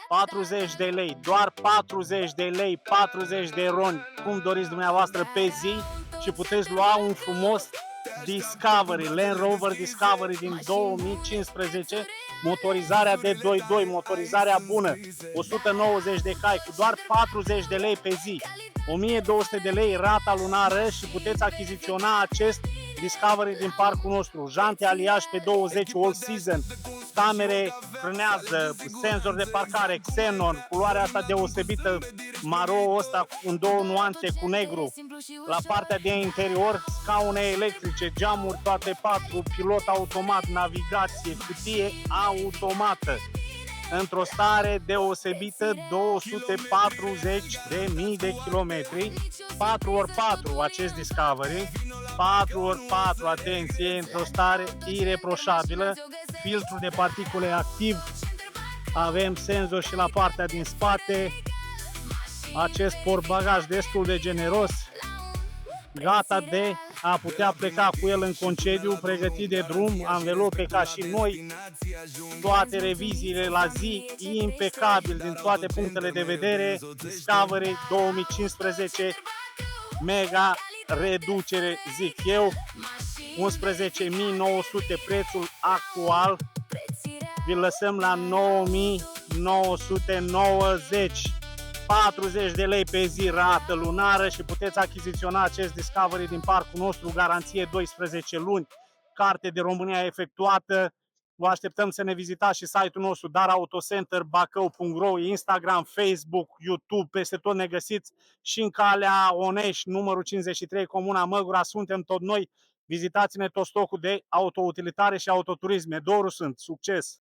40 de lei, doar 40 de lei, 40 de roni, cum doriți dumneavoastră pe zi și puteți lua un frumos Discovery, Land Rover Discovery din 2015, motorizarea de 2.2, motorizarea bună, 190 de cai cu doar 40 de lei pe zi, 1200 de lei rata lunară și puteți achiziționa acest Discovery din parcul nostru. Jante aliaj pe 20 all season, camere frânează, senzor de parcare, Xenon, culoarea asta deosebită, maro ăsta în două nuanțe cu negru. La partea de interior, scaune electrice, geamuri toate patru, pilot automat, navigație, cutie automată. Într-o stare deosebită, 240.000 de kilometri, 4x4 acest Discovery, 4x4, atenție, într-o stare ireproșabilă, filtru de particule activ, avem senzor și la partea din spate, acest portbagaj destul de generos, gata de a putea pleca cu el în concediu, pregătit de drum, anvelope ca și noi, toate reviziile la zi, impecabil din toate punctele de vedere, Discovery 2015, mega reducere, zic eu, 11.900 prețul actual, vi-l lăsăm la 9.990, 40 de lei pe zi rată lunară și puteți achiziționa acest Discovery din parcul nostru, garanție 12 luni, carte de România efectuată. Vă așteptăm să ne vizitați și site-ul nostru darautocenter.bacău.ro, Instagram, Facebook, YouTube, peste tot ne găsiți și în calea Onești, numărul 53, Comuna Măgura, suntem tot noi. Vizitați-ne tot stocul de autoutilitare și autoturisme. Doru sunt, succes!